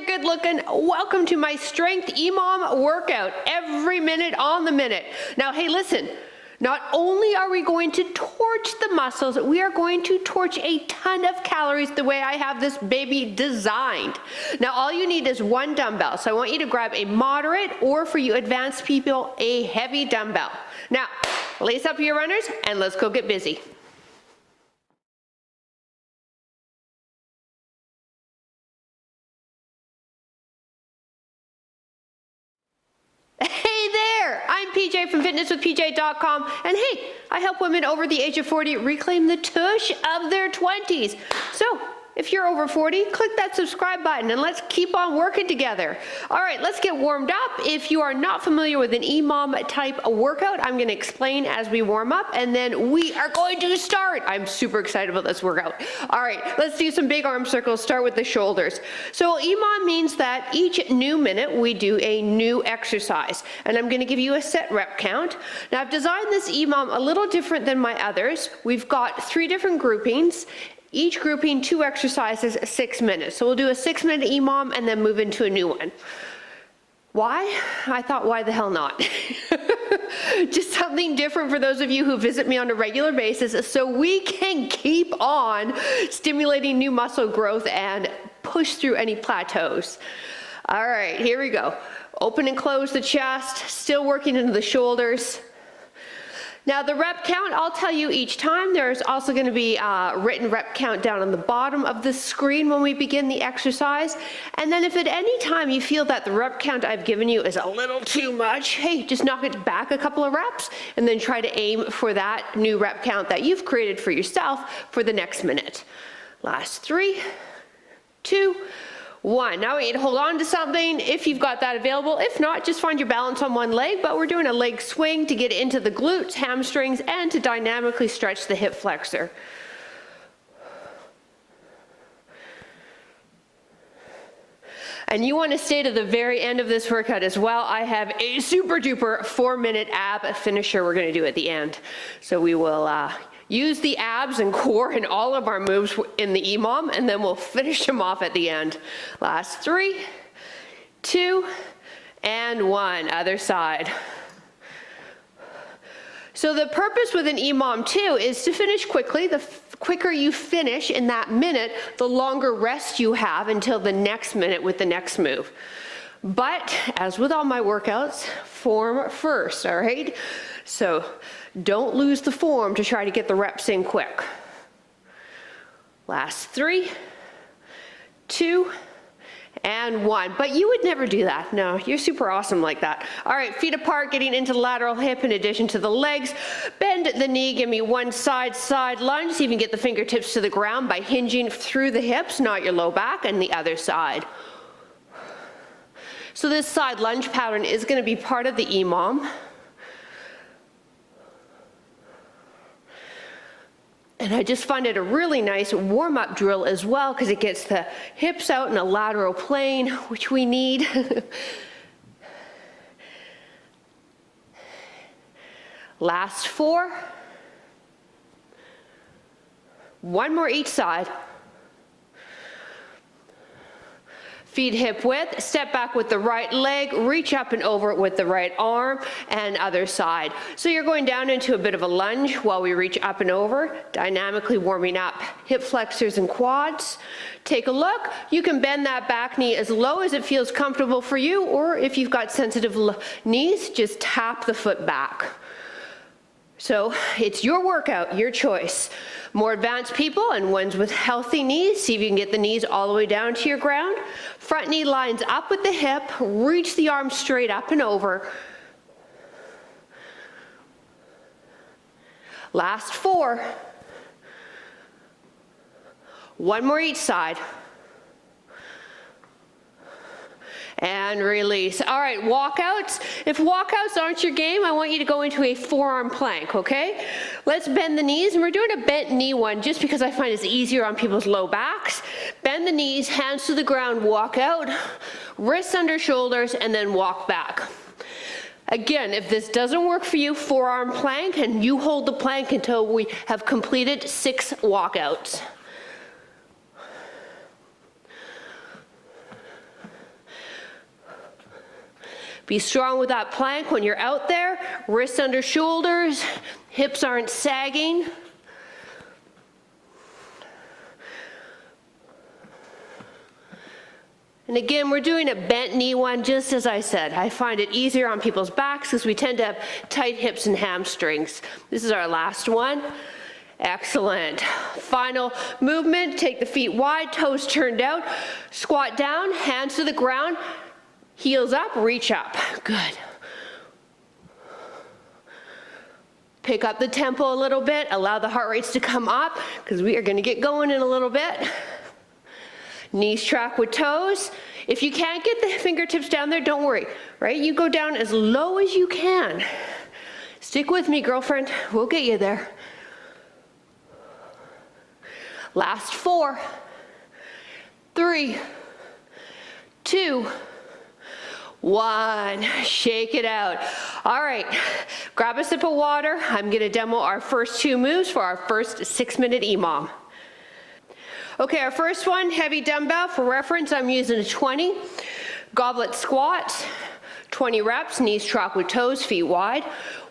good looking. Welcome to my strength EMOM workout, every minute on the minute. Now, hey, listen, not only are we going to torch the muscles, we are going to torch a ton of calories the way I have this baby designed. Now, all you need is one dumbbell. So I want you to grab a moderate, or for you advanced people, a heavy dumbbell. Now, lace up your runners and let's go get busy. Hey there, I'm PJ from fitnesswithpj.com, and hey, I help women over the age of 40 reclaim the tush of their 20s. So, if you're over 40, click that subscribe button and let's keep on working together. All right, let's get warmed up. If you are not familiar with an EMOM type workout, I'm gonna explain as we warm up, and then we are going to start. I'm super excited about this workout. All right, let's do some big arm circles, start with the shoulders. So EMOM means that each new minute we do a new exercise, and I'm gonna give you a set rep count. Now I've designed this EMOM a little different than my others. We've got 3 different groupings. Each grouping 2 exercises, 6 minutes. So we'll do a 6-minute EMOM and then move into a new one. Why? I thought, why the hell not? Just something different for those of you who visit me on a regular basis, so we can keep on stimulating new muscle growth and push through any plateaus. All right, here we go. Open and close the chest, still working into the shoulders. Now the rep count, I'll tell you each time. There's also going to be a written rep count down on the bottom of the screen when we begin the exercise. And then if at any time you feel that the rep count I've given you is a little too much, hey, just knock it back a couple of reps and then try to aim for that new rep count that you've created for yourself for the next minute. Last 3, 2, 1. Now I want you to hold on to something if you've got that available. If not, just find your balance on one leg, but we're doing a leg swing to get into the glutes, hamstrings, and to dynamically stretch the hip flexor. And you want to stay to the very end of this workout as well. I have a super duper 4-minute ab finisher we're going to do at the end. So we will use the abs and core in all of our moves in the EMOM, and then we'll finish them off at the end. Last 3, 2, and 1. Other side. So the purpose with an EMOM too is to finish quickly. The quicker you finish in that minute, the longer rest you have until the next minute with the next move. But as with all my workouts, form first, all right? So don't lose the form to try to get the reps in quick. Last 3, 2, and 1. But you would never do that. No, you're super awesome like that. All right, feet apart, getting into the lateral hip in addition to the legs. Bend the knee, give me one side lunge. So you can get the fingertips to the ground by hinging through the hips, not your low back, and the other side. So this side lunge pattern is going to be part of the EMOM. And I just find it a really nice warm-up drill as well, because it gets the hips out in a lateral plane, which we need. Last 4. 1 more each side. Feet hip width, step back with the right leg, reach up and over with the right arm, and other side. So you're going down into a bit of a lunge while we reach up and over, dynamically warming up hip flexors and quads. Take a look. You can bend that back knee as low as it feels comfortable for you, or if you've got sensitive knees, just tap the foot back. So it's your workout, your choice. More advanced people and ones with healthy knees, see if you can get the knees all the way down to your ground. Front knee lines up with the hip, reach the arm straight up and over. Last 4. 1 more each side. And release. All right, walkouts. If walkouts aren't your game, I want you to go into a forearm plank, okay? Let's bend the knees, and we're doing a bent knee one just because I find it's easier on people's low backs. Bend the knees, hands to the ground, walk out, wrists under shoulders, and then walk back. Again, if this doesn't work for you, forearm plank, and you hold the plank until we have completed 6 walkouts. Be strong with that plank when you're out there. Wrists under shoulders, hips aren't sagging. And again, we're doing a bent knee one, just as I said. I find it easier on people's backs because we tend to have tight hips and hamstrings. This is our last one. Excellent. Final movement, take the feet wide, toes turned out, squat down, hands to the ground, heels up, reach up. Good. Pick up the tempo a little bit, allow the heart rates to come up because we are going to get going in a little bit. Knees track with toes. If you can't get the fingertips down there, don't worry, right? You go down as low as you can. Stick with me, girlfriend. We'll get you there. Last 4, 3, 2, 1. Shake it out. All right, grab a sip of water. I'm gonna demo our first 2 moves for our first 6-minute EMOM. Okay, our first one, heavy dumbbell. For reference, I'm using a 20. Goblet squats, 20 reps, knees track with toes, feet wide.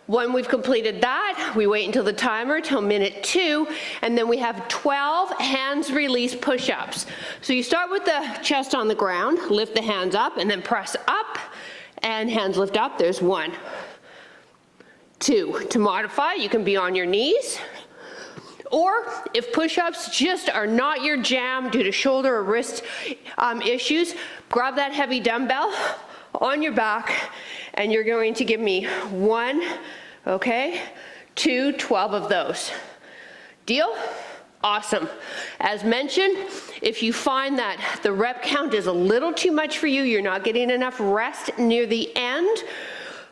When we've completed that, we wait until the timer, till minute 2, and then we have 12 hands release push-ups. So you start with the chest on the ground, lift the hands up, and then press up, and hands lift up. There's 1, 2. To modify, you can be on your knees. Or if push-ups just are not your jam due to shoulder or wrist issues, grab that heavy dumbbell on your back and you're going to give me 1, okay, 2, 12 of those. Deal? Awesome. As mentioned, if you find that the rep count is a little too much for you, you're not getting enough rest near the end,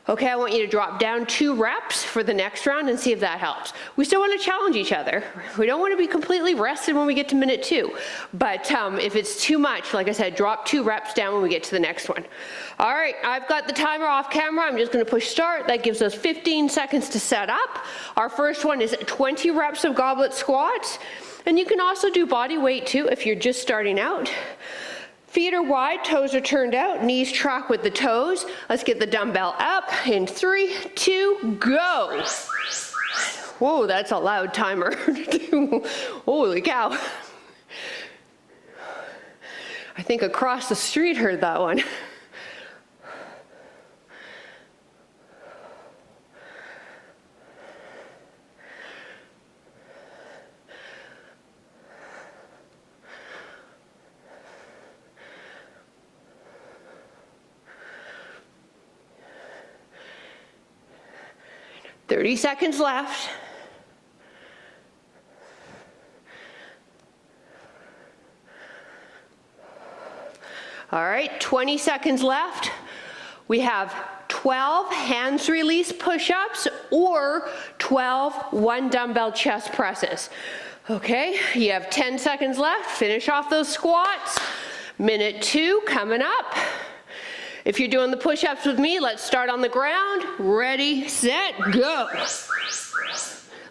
okay, I want you to drop down 2 reps for the next round and see if that helps. We still want to challenge each other. We don't want to be completely rested when we get to minute 2. But if it's too much, like I said, drop 2 reps down when we get to the next one. All right, I've got the timer off camera. I'm just going to push start. That gives us 15 seconds to set up. Our first one is 20 reps of goblet squats. And you can also do body weight too if you're just starting out. Feet are wide, toes are turned out, knees track with the toes. Let's get the dumbbell up in 3, 2, go. Whoa, that's a loud timer. Holy cow. I think across the street heard that one. Thirty seconds left. All right, 20 seconds left. We have 12 hands release push-ups or 12 1 dumbbell chest presses. Okay, you have 10 seconds left. Finish off those squats. Minute 2 coming up. If you're doing the push-ups with me, let's start on the ground. Ready, set, go.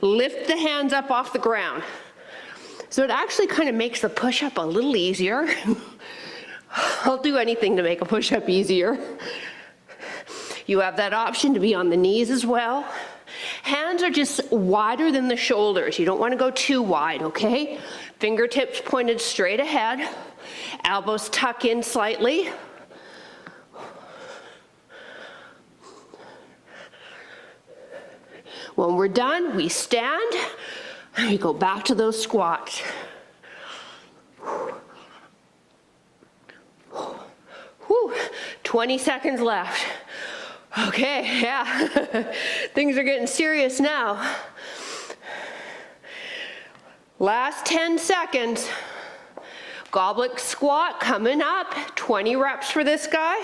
Lift the hands up off the ground. So it actually kind of makes the push-up a little easier. I'll do anything to make a push-up easier. You have that option to be on the knees as well. Hands are just wider than the shoulders. You don't want to go too wide, okay? Fingertips pointed straight ahead. Elbows tuck in slightly. When we're done, we stand and we go back to those squats. Whew, 20 seconds left. Okay, yeah, things are getting serious now. Last 10 seconds. Goblet squat coming up, 20 reps for this guy.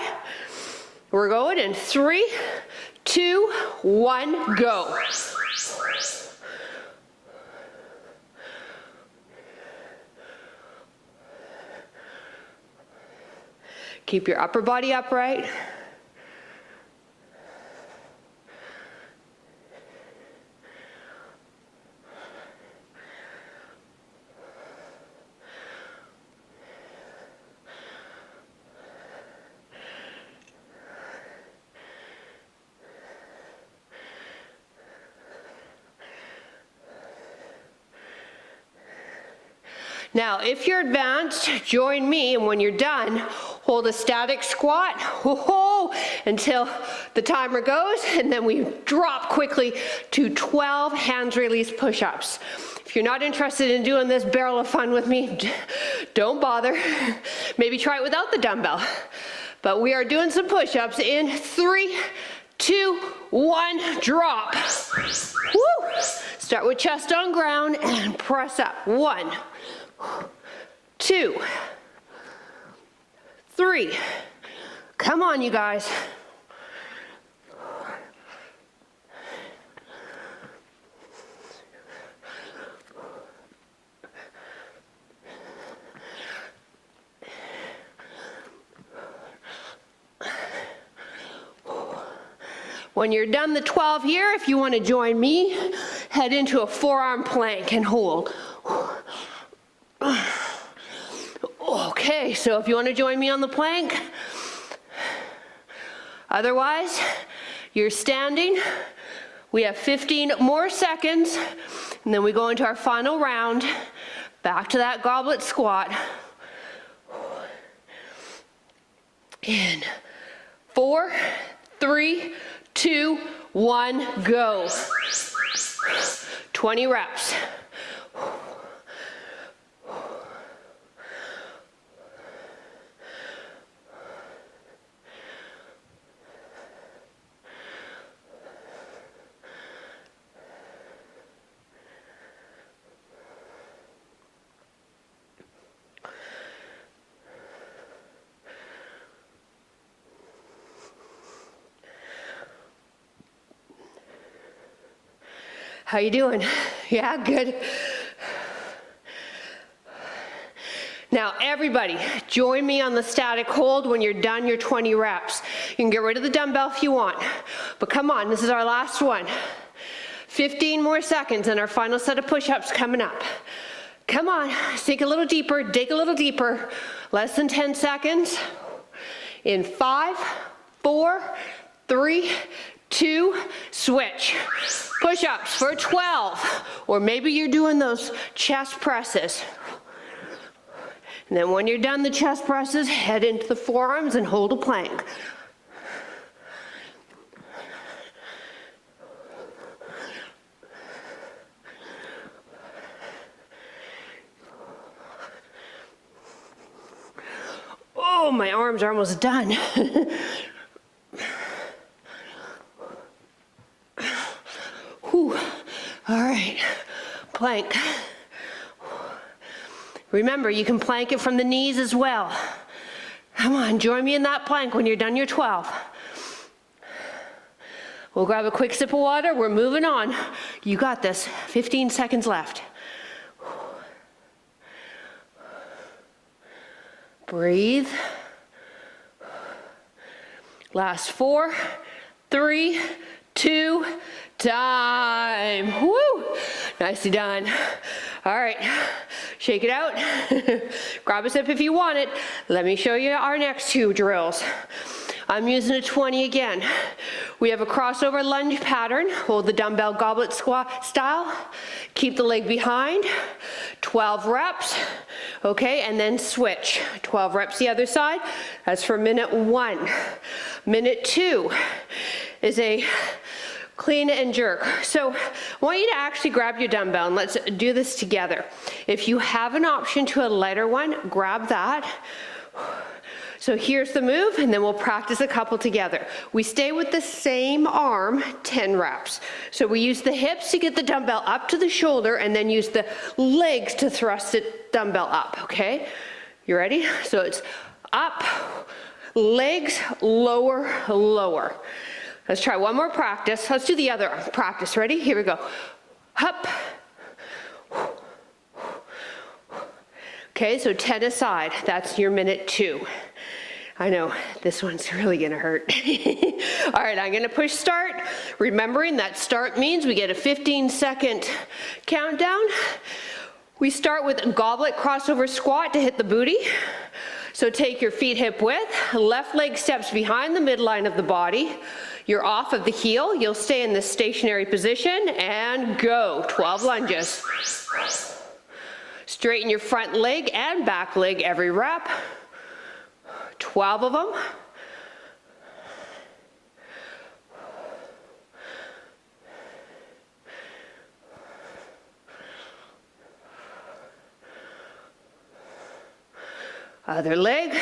We're going in 3, 2, 1, go. Keep your upper body upright. Now, if you're advanced, join me, and when you're done, hold a static squat until the timer goes, and then we drop quickly to 12 hands release push-ups. If you're not interested in doing this barrel of fun with me, don't bother. Maybe try it without the dumbbell. But we are doing some push-ups in 3, 2, 1, drop. Woo! Start with chest on ground and press up. 1, 2, 3. Come on, you guys. When you're done the 12 here, if you want to join me, head into a forearm plank and hold. Okay, so if you want to join me on the plank, otherwise, you're standing. We have 15 more seconds, and then we go into our final round, back to that goblet squat. In 4, 3, 2, 1, go. 20 reps. How you doing? Yeah, good. Now everybody, join me on the static hold when you're done your 20 reps. You can get rid of the dumbbell if you want, but come on, this is our last one. 15 more seconds and our final set of push-ups coming up. Come on, sink a little deeper, dig a little deeper. Less than 10 seconds. In 5, 4, 3, 2, switch. Push-ups for 12, or maybe you're doing those chest presses. And then when you're done the chest presses, head into the forearms and hold a plank. Oh, my arms are almost done. Whew. All right, plank. Remember, you can plank it from the knees as well. Come on, join me in that plank when you're done your 12. We'll grab a quick sip of water. We're moving on. You got this. 15 seconds left. Breathe. Last 4, 3, 2, time. Woo! Nicely done. All right, shake it out. Grab a sip if you want it. Let me show you our next 2 drills. I'm using a 20 again. We have a crossover lunge pattern. Hold the dumbbell goblet squat style. Keep the leg behind. 12 reps. Okay, and then switch. 12 reps the other side. That's for minute 1. Minute 2 is a clean and jerk. So I want you to actually grab your dumbbell and let's do this together. If you have an option to a lighter one, grab that. So here's the move, and then we'll practice a couple together. We stay with the same arm, 10 reps. So we use the hips to get the dumbbell up to the shoulder and then use the legs to thrust the dumbbell up, okay? You ready? So it's up, legs, lower, lower. Let's try one more practice. Let's do the other practice. Ready? Here we go. Up. Okay, so 10 aside. That's your minute 2. I know, this one's really gonna hurt. All right, I'm gonna push start. Remembering that start means we get a 15-second countdown. We start with a goblet crossover squat to hit the booty. So take your feet hip width, left leg steps behind the midline of the body. You're off of the heel. You'll stay in this stationary position and go. 12 lunges. Straighten your front leg and back leg every rep. 12 of them. Other leg.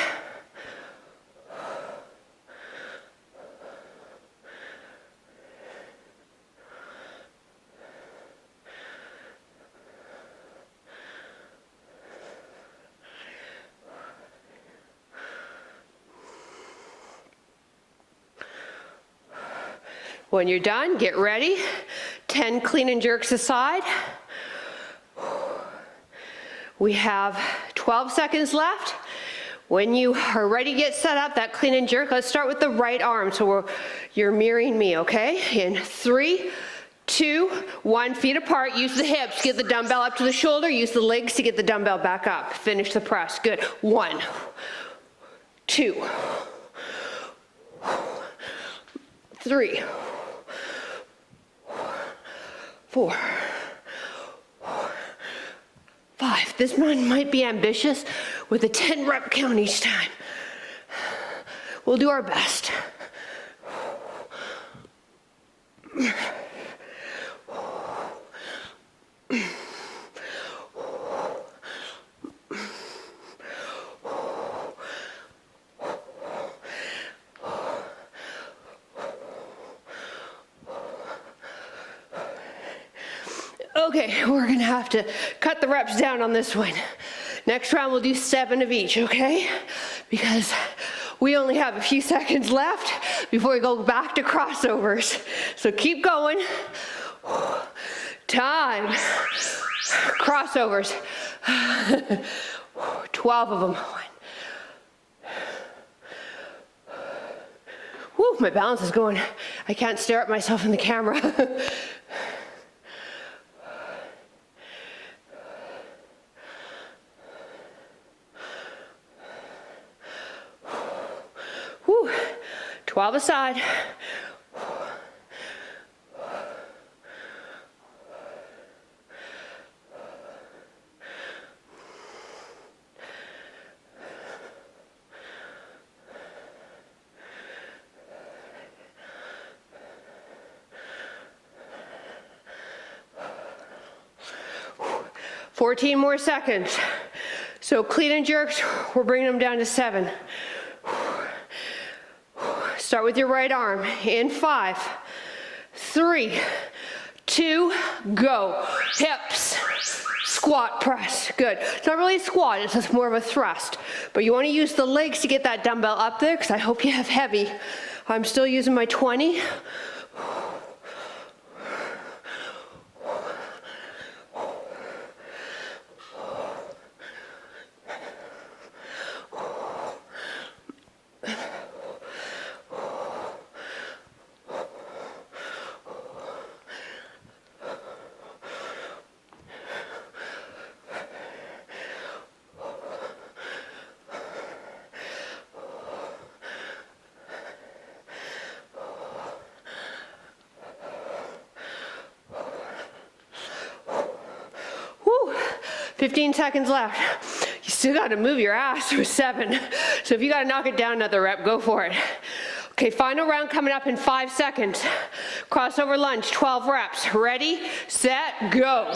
When you're done, get ready. 10 clean and jerks aside. We have 12 seconds left. When you are ready to get set up, that clean and jerk, let's start with the right arm. So you're mirroring me, okay? In 3, 2, 1, feet apart. Use the hips, get the dumbbell up to the shoulder. Use the legs to get the dumbbell back up. Finish the press, good. 1, 2, 3, 4, 5. This one might be ambitious with a 10 rep count each time. We'll do our best. Okay, we're gonna have to cut the reps down on this one. Next round we'll do 7 of each, okay? Because we only have a few seconds left before we go back to crossovers. So keep going. Time. Crossovers. 12 of them. Woo, my balance is going. I can't stare at myself in the camera. Woo, 12 aside. Whew. 14 more seconds. So clean and jerks, we're bringing them down to 7. Start with your right arm. In 5, 3, 2, go. Hips, squat, press. Good. It's not really a squat, it's just more of a thrust. But you want to use the legs to get that dumbbell up there, because I hope you have heavy. I'm still using my 20. Woo, 15 seconds left. You still got to move your ass with 7. So if you got to knock it down another rep, go for it. Okay, final round coming up in 5 seconds. Crossover lunge, 12 reps. Ready, set, go.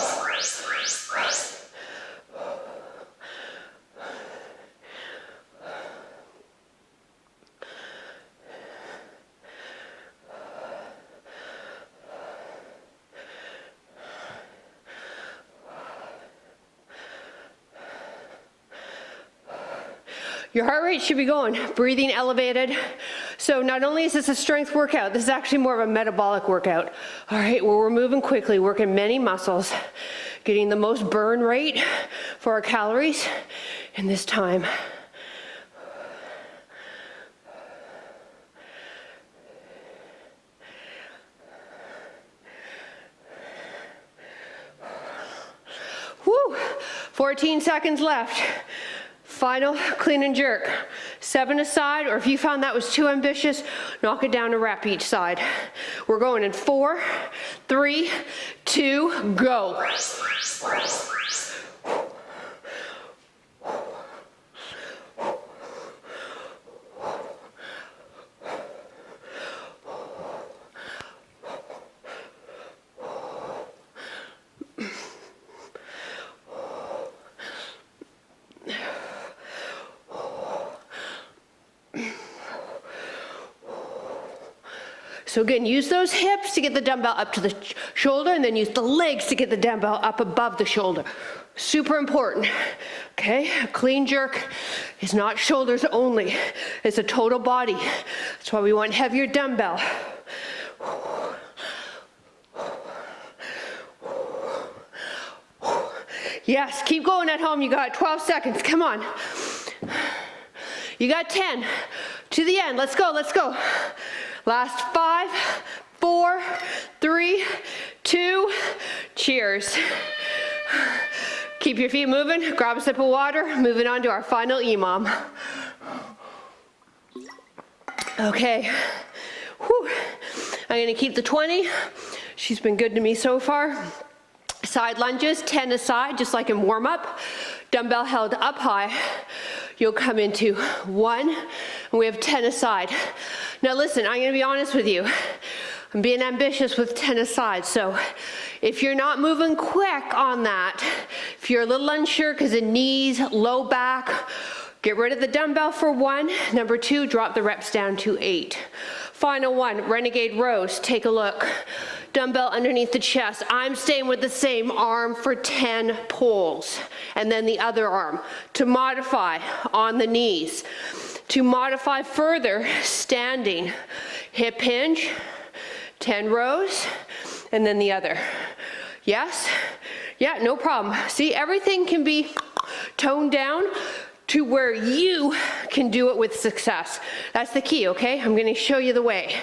Your heart rate should be going, breathing elevated. So not only is this a strength workout, this is actually more of a metabolic workout. All right, well, we're moving quickly, working many muscles, getting the most burn rate for our calories in this time. Woo, 14 seconds left. Final clean and jerk. 7 aside, or if you found that was too ambitious, knock it down a rep each side. We're going in 4, 3, 2, go. So again, use those hips to get the dumbbell up to the shoulder, and then use the legs to get the dumbbell up above the shoulder. Super important, okay? A clean jerk is not shoulders only. It's a total body. That's why we want heavier dumbbell. Yes, keep going at home. You got 12 seconds. Come on. You got 10. To the end. Let's go. Let's go. Last 5, 4, 3, 2. Cheers. Keep your feet moving. Grab a sip of water. Moving on to our final EMOM. Okay. Whew. I'm going to keep the 20. She's been good to me so far. Side lunges, 10 aside, just like in warm up. Dumbbell held up high. You'll come into 1, and we have 10 aside. Now listen, I'm gonna be honest with you. I'm being ambitious with 10 aside, so if you're not moving quick on that, if you're a little unsure because of knees, low back, get rid of the dumbbell for 1. Number 2, drop the reps down to 8. Final 1, Renegade rows, take a look. Dumbbell underneath the chest. I'm staying with the same arm for 10 pulls, and then the other arm. To modify on the knees. To modify further, standing. Hip hinge, 10 rows, and then the other. Yes? Yeah, no problem. See, everything can be toned down to where you can do it with success. That's the key, okay? I'm gonna show you the way.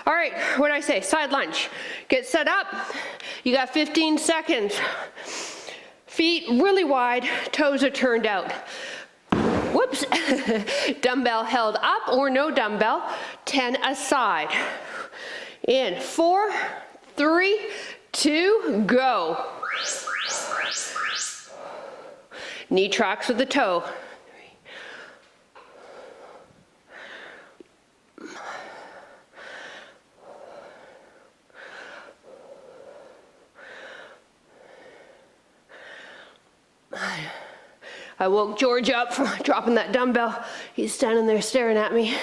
All right, what did I say? Side lunge. Get set up. You got 15 seconds. Feet really wide, toes are turned out. Whoops. Dumbbell held up or no dumbbell. 10 aside. In 4, 3, 2, go. Knee tracks with the toe. I woke George up from dropping that dumbbell. He's standing there staring at me.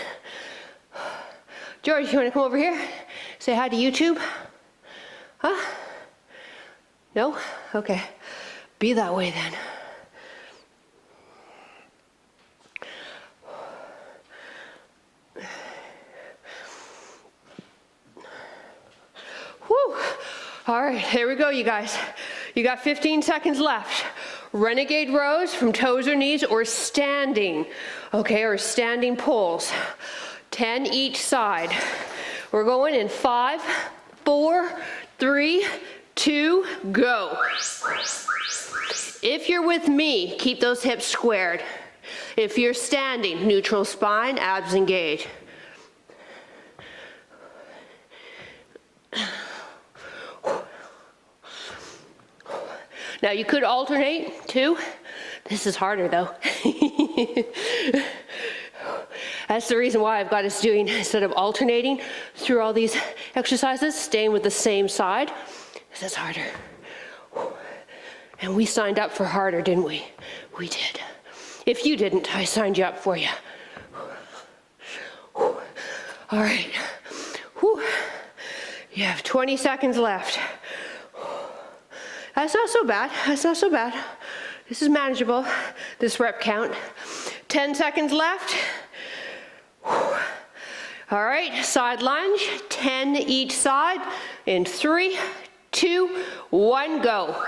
George, you want to come over here? Say hi to YouTube? Huh? No? Okay. Be that way then. Whew. All right, here we go, you guys. You got 15 seconds left. Renegade rows from toes or knees or standing, okay, or standing pulls. 10 each side. We're going in 5, 4, 3, 2, go. If you're with me, keep those hips squared. If you're standing, neutral spine, abs engaged. Now you could alternate too. This is harder though. That's the reason why I've got us doing, instead of alternating through all these exercises, staying with the same side, because it's harder. And we signed up for harder, didn't we? We did. If you didn't, I signed you up for you. All right. You have 20 seconds left. That's not so bad. That's not so bad. This is manageable, this rep count. 10 seconds left. All right, side lunge, 10 each side. In 3, 2, 1, go.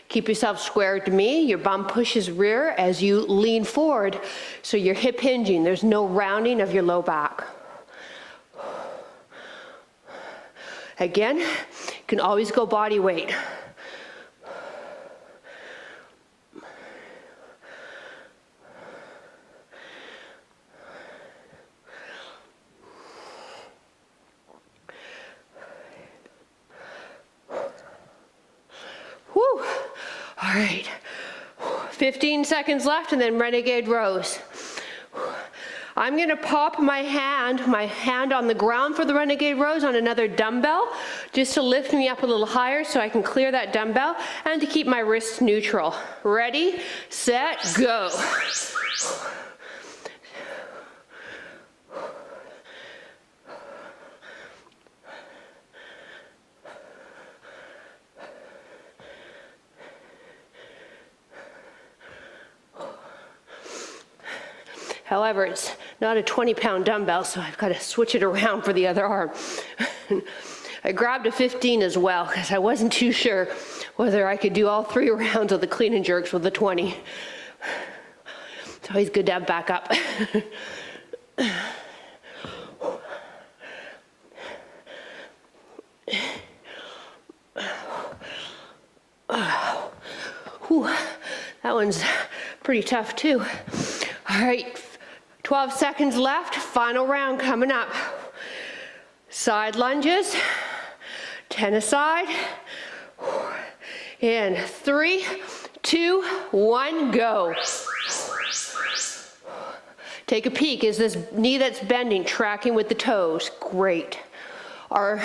Keep yourself square to me. Your bum pushes rear as you lean forward, so you're hip hinging. There's no rounding of your low back. Again, you can always go body weight. Whew. All right, 15 seconds left and then Renegade rows. I'm gonna pop my hand on the ground for the Renegade rows on another dumbbell, just to lift me up a little higher so I can clear that dumbbell and to keep my wrists neutral. Ready, set, go. However, it's not a 20-pound dumbbell, so I've got to switch it around for the other arm. I grabbed a 15 as well, because I wasn't too sure whether I could do all 3 rounds of the clean and jerks with the 20. It's always good to have backup. Whew, that one's pretty tough too. All right, 12 seconds left, final round coming up. Side lunges, 10 aside. In 3, 2, 1, go. Take a peek. Is this knee that's bending tracking with the toes? Great. Are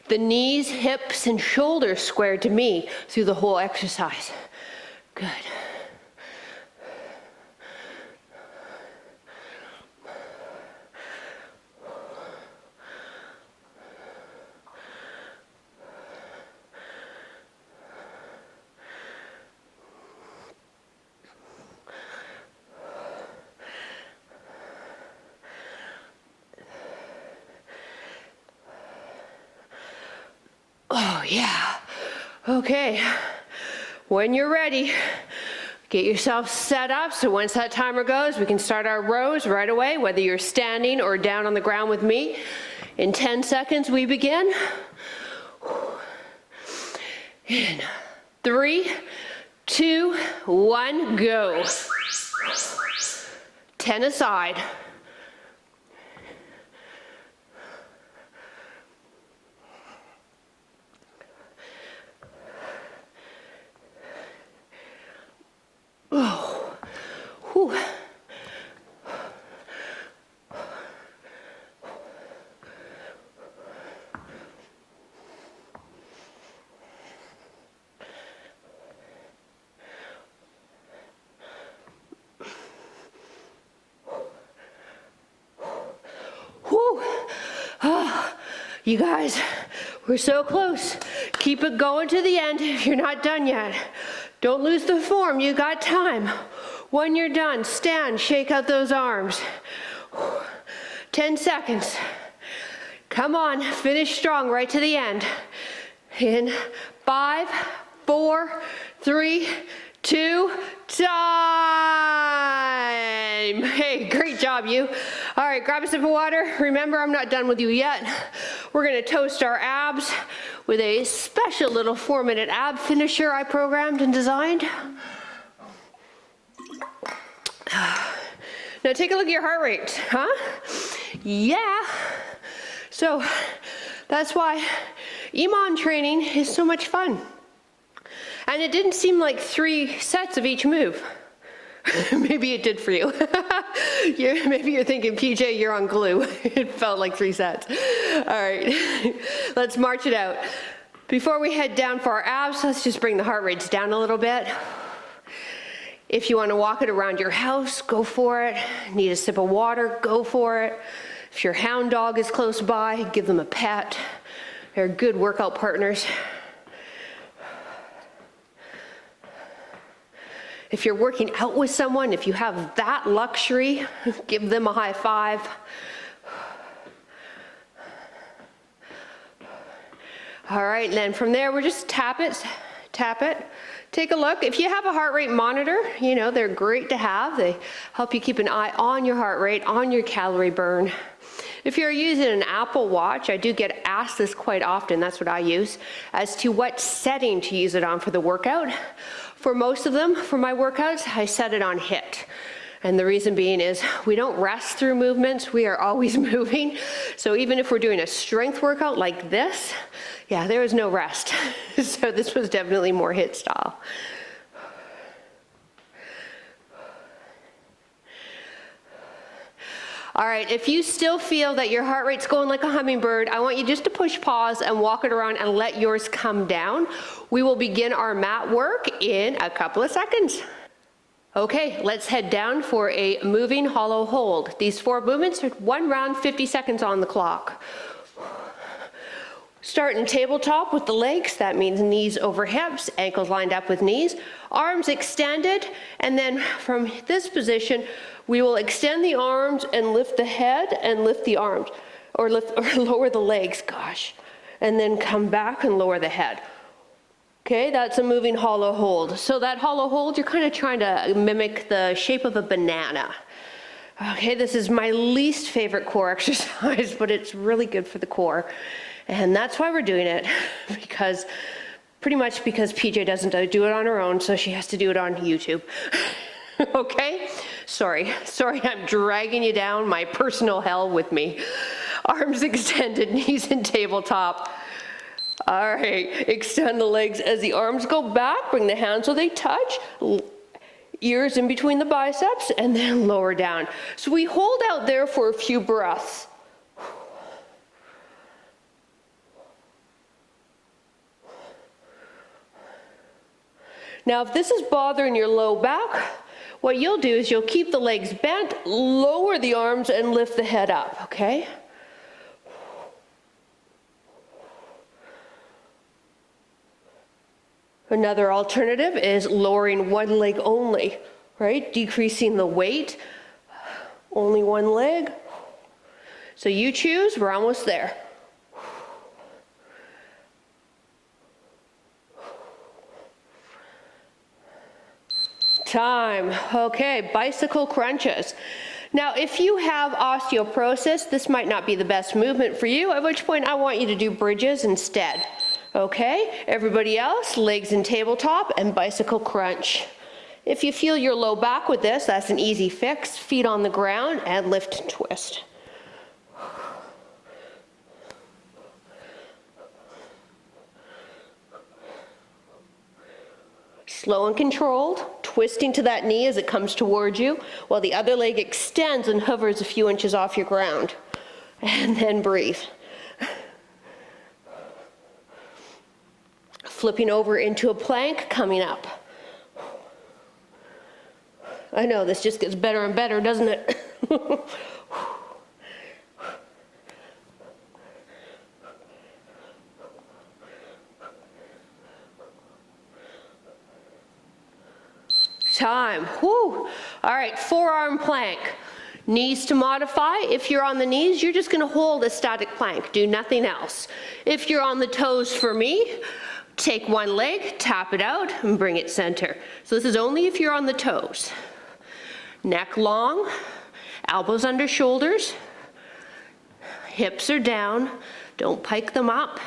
the knees, hips, and shoulders squared to me through the whole exercise? Good. Oh yeah, okay. When you're ready, get yourself set up so once that timer goes, we can start our rows right away, whether you're standing or down on the ground with me. In 10 seconds, we begin. In 3, 2, 1, go. 10 aside. Oh, whew. Whew. Oh, you guys, we're so close. Keep it going to the end if you're not done yet. Don't lose the form, you got time. When you're done, stand, shake out those arms. 10 seconds. Come on, finish strong right to the end. In 5, 4, 3, 2, time. Hey, great job, you. All right, grab a sip of water. Remember, I'm not done with you yet. We're gonna toast our abs with a special little 4-minute ab finisher I programmed and designed. Now take a look at your heart rate, huh? Yeah. So that's why EMOM training is so much fun. And it didn't seem like 3 sets of each move. Maybe it did for you. Maybe you're thinking, PJ, you're on glue. It felt like 3 sets. All right, let's march it out. Before we head down for our abs, let's just bring the heart rates down a little bit. If you want to walk it around your house, go for it. Need a sip of water, go for it. If your hound dog is close by, give them a pet. They're good workout partners. If you're working out with someone, if you have that luxury, give them a high five. All right, and then from there, we're just tap it. Take a look. If you have a heart rate monitor, you know, they're great to have. They help you keep an eye on your heart rate, on your calorie burn. If you're using an Apple Watch, I do get asked this quite often, that's what I use, as to what setting to use it on for the workout. For most of them, for my workouts, I set it on HIIT. And the reason being is we don't rest through movements, we are always moving. So even if we're doing a strength workout like this, yeah, there is no rest. So this was definitely more HIIT style. All right, if you still feel that your heart rate's going like a hummingbird, I want you just to push pause and walk it around and let yours come down. We will begin our mat work in a couple of seconds. Okay, let's head down for a moving hollow hold. These 4 movements are 1 round, 50 seconds on the clock. Starting tabletop with the legs, that means knees over hips, ankles lined up with knees, arms extended, and then from this position, we will extend the arms and lift the head and lift the arms, or lower the legs, gosh, and then come back and lower the head. Okay, that's a moving hollow hold. So that hollow hold, you're kind of trying to mimic the shape of a banana. Okay, this is my least favorite core exercise, but it's really good for the core. And that's why we're doing it, because pretty much because PJ doesn't do it on her own, so she has to do it on YouTube. Okay? Sorry, I'm dragging you down my personal hell with me. Arms extended, knees in tabletop. All right, extend the legs as the arms go back, bring the hands so they touch, ears in between the biceps, and then lower down. So we hold out there for a few breaths. Now, if this is bothering your low back, what you'll do is you'll keep the legs bent, lower the arms, and lift the head up, okay? Another alternative is lowering one leg only, right? Decreasing the weight, only one leg. So you choose, we're almost there. Time. Okay, bicycle crunches. Now, if you have osteoporosis, this might not be the best movement for you, at which point I want you to do bridges instead. Okay, everybody else, legs in tabletop and bicycle crunch. If you feel your low back with this, that's an easy fix. Feet on the ground and lift and twist. Slow and controlled, twisting to that knee as it comes towards you, while the other leg extends and hovers a few inches off your ground. And then breathe. Flipping over into a plank, coming up. I know, this just gets better and better, doesn't it? Time. Whew. All right, forearm plank. Knees to modify. If you're on the knees, you're just going to hold a static plank. Do nothing else. If you're on the toes for me, take one leg, tap it out, and bring it center. So this is only if you're on the toes. Neck long, elbows under shoulders, hips are down, don't pike them up.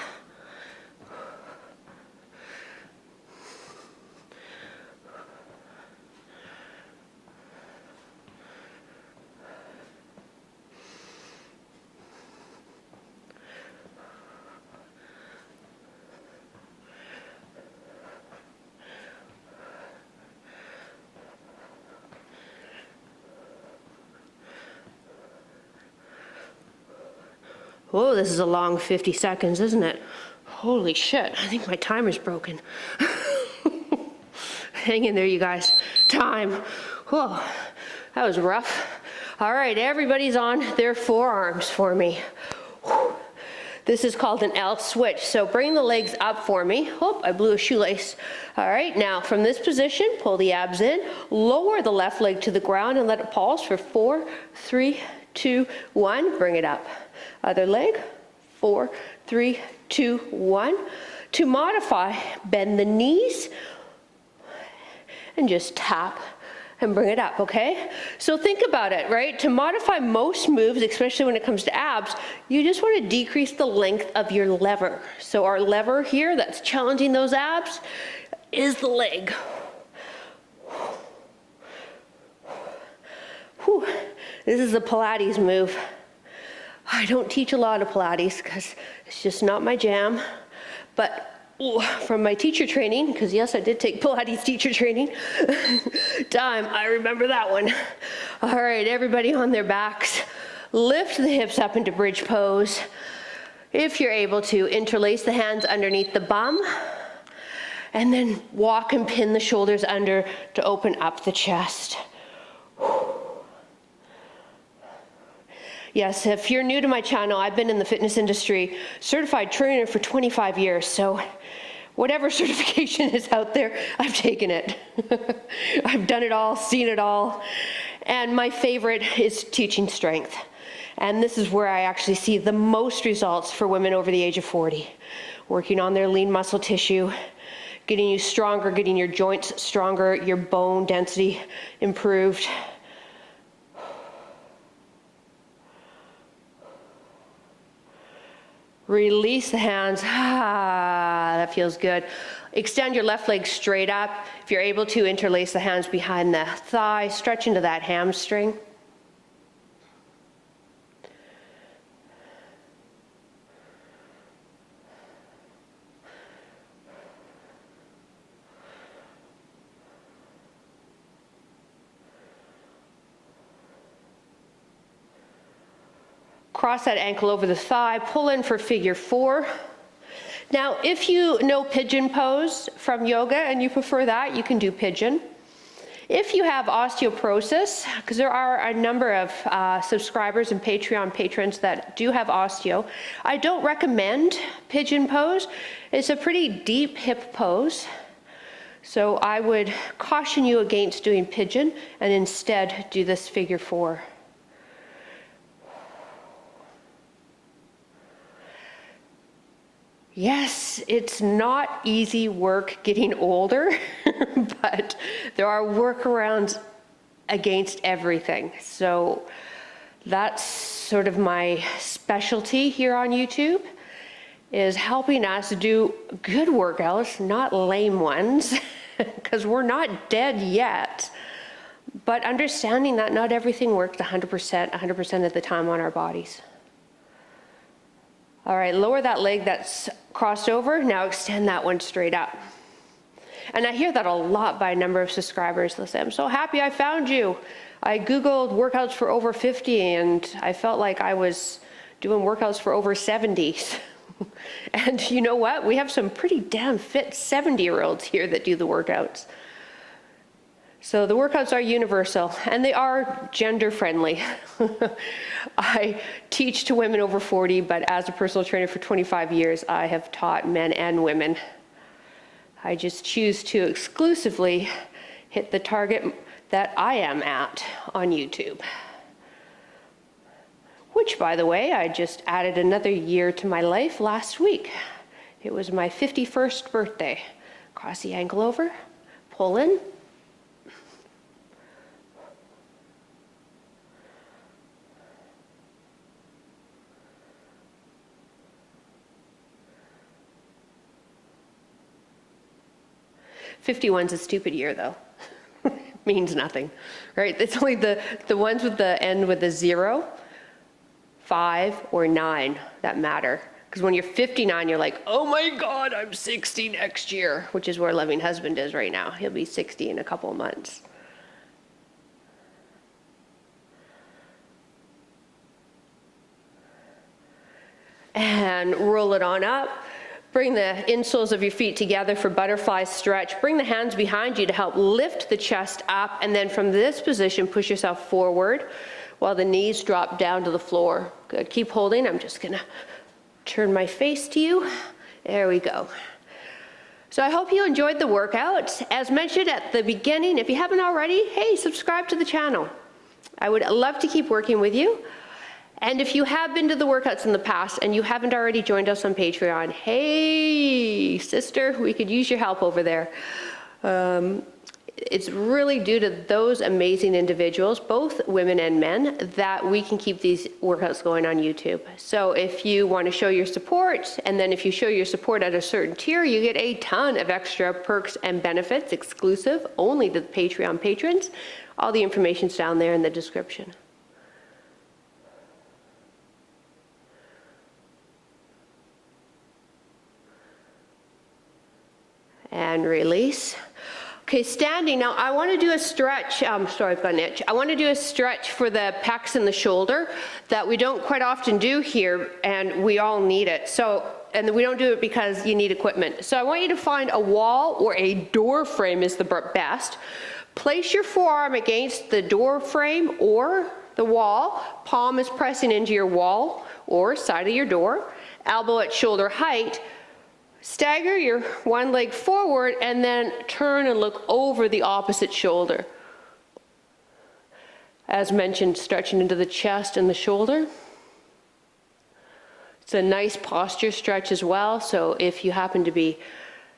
Whoa, this is a long 50 seconds, isn't it? Holy shit, I think my timer's broken. Hang in there, you guys. Time. Whoa, that was rough. All right, everybody's on their forearms for me. This is called an L switch. So bring the legs up for me. Oh, I blew a shoelace. All right, now from this position, pull the abs in, lower the left leg to the ground and let it pulse for 4, 3, 2, 1. Bring it up. Other leg, 4, 3, 2, 1. To modify, bend the knees and just tap and bring it up, okay? So think about it, right? To modify most moves, especially when it comes to abs, you just want to decrease the length of your lever. So our lever here that's challenging those abs is the leg. Whew. This is a Pilates move. I don't teach a lot of Pilates because it's just not my jam. But from my teacher training, because yes, I did take Pilates teacher training, I remember that one. All right, everybody on their backs. Lift the hips up into bridge pose. If you're able to, interlace the hands underneath the bum, and then walk and pin the shoulders under to open up the chest. Yes, if you're new to my channel, I've been in the fitness industry, certified trainer for 25 years, so whatever certification is out there, I've taken it. I've done it all, seen it all, and my favorite is teaching strength. And this is where I actually see the most results for women over the age of 40, working on their lean muscle tissue, getting you stronger, getting your joints stronger, your bone density improved. Release the hands. That feels good. Extend your left leg straight up. If you're able to, interlace the hands behind the thigh, stretch into that hamstring. Cross that ankle over the thigh, pull in for figure 4. Now, if you know pigeon pose from yoga and you prefer that, you can do pigeon. If you have osteoporosis, because there are a number of subscribers and Patreon patrons that do have osteo, I don't recommend pigeon pose. It's a pretty deep hip pose. So I would caution you against doing pigeon and instead do this figure 4. Yes, it's not easy work getting older, but there are workarounds against everything. So that's sort of my specialty here on YouTube, is helping us do good workouts, not lame ones, because we're not dead yet, but understanding that not everything works 100% of the time on our bodies. All right, lower that leg that's crossed over. Now extend that one straight up. And I hear that a lot by a number of subscribers. They'll say, I'm so happy I found you. I Googled workouts for over 50 and I felt like I was doing workouts for over 70. And you know what? We have some pretty damn fit 70-year-olds here that do the workouts. So the workouts are universal, and they are gender-friendly. I teach to women over 40, but as a personal trainer for 25 years, I have taught men and women. I just choose to exclusively hit the target that I am at on YouTube. Which, by the way, I just added another year to my life last week. It was my 51st birthday. Cross the ankle over, pull in. '51's a stupid year, though. Means nothing, right? It's only the ones with the end with a 0, 5, or 9 that matter. Because when you're 59, you're like, oh my God, I'm 60 next year, which is where Loving Husband is right now. He'll be 60 in a couple of months. And roll it on up. Bring the insoles of your feet together for butterfly stretch. Bring the hands behind you to help lift the chest up. And then from this position, push yourself forward while the knees drop down to the floor. Good, keep holding. I'm just gonna turn my face to you. There we go. So I hope you enjoyed the workout. As mentioned at the beginning, if you haven't already, hey, subscribe to the channel. I would love to keep working with you. And if you have been to the workouts in the past and you haven't already joined us on Patreon, hey, sister, we could use your help over there. It's really due to those amazing individuals, both women and men, that we can keep these workouts going on YouTube. So if you want to show your support, and then if you show your support at a certain tier, you get a ton of extra perks and benefits exclusive only to the Patreon patrons. All the information's down there in the description. And release. Okay, standing. Now I want to do a stretch. Sorry, I've got an itch. I want to do a stretch for the pecs and the shoulder that we don't quite often do here, and we all need it. So, and we don't do it because you need equipment. So I want you to find a wall or a door frame is the best. Place your forearm against the door frame or the wall. Palm is pressing into your wall or side of your door. Elbow at shoulder height. Stagger your one leg forward and then turn and look over the opposite shoulder. As mentioned, stretching into the chest and the shoulder. It's a nice posture stretch as well, so if you happen to be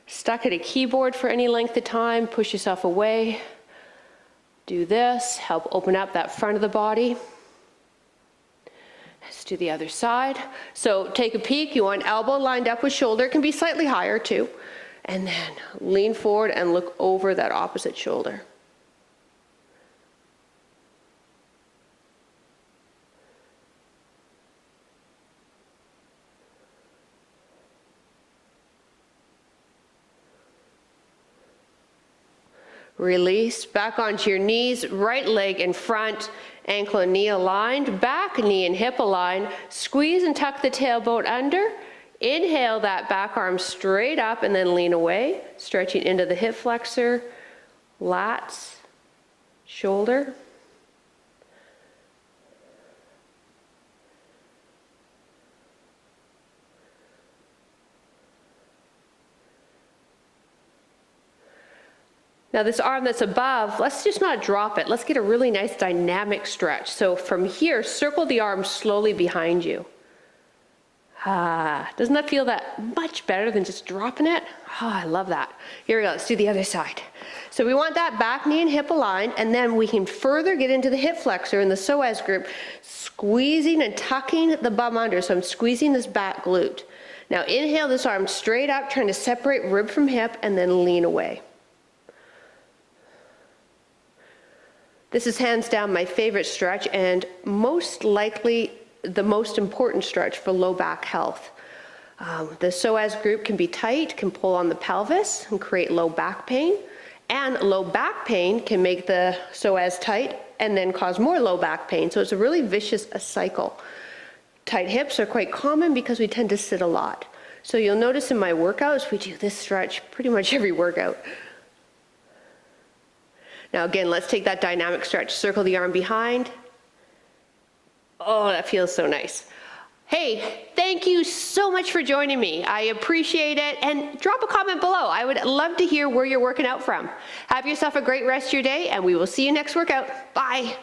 stuck at a keyboard for any length of time, push yourself away. Do this, help open up that front of the body. Let's do the other side. So take a peek, you want elbow lined up with shoulder, it can be slightly higher too. And then lean forward and look over that opposite shoulder. Release, back onto your knees, right leg in front, ankle and knee aligned, back knee and hip aligned. Squeeze and tuck the tailbone under. Inhale that back arm straight up and then lean away, stretching into the hip flexor, lats, shoulder. Now this arm that's above, let's just not drop it. Let's get a really nice dynamic stretch. So from here, circle the arm slowly behind you. Doesn't that feel that much better than just dropping it? I love that. Here we go, let's do the other side. So we want that back knee and hip aligned, and then we can further get into the hip flexor in the psoas group, squeezing and tucking the bum under. So I'm squeezing this back glute. Now inhale this arm straight up, trying to separate rib from hip, and then lean away. This is hands down my favorite stretch and most likely the most important stretch for low back health. The psoas group can be tight, can pull on the pelvis and create low back pain. And low back pain can make the psoas tight and then cause more low back pain. So it's a really vicious cycle. Tight hips are quite common because we tend to sit a lot. So you'll notice in my workouts, we do this stretch pretty much every workout. Now again, let's take that dynamic stretch. Circle the arm behind. Oh, that feels so nice. Hey, thank you so much for joining me. I appreciate it. And drop a comment below. I would love to hear where you're working out from. Have yourself a great rest of your day, and we will see you next workout. Bye.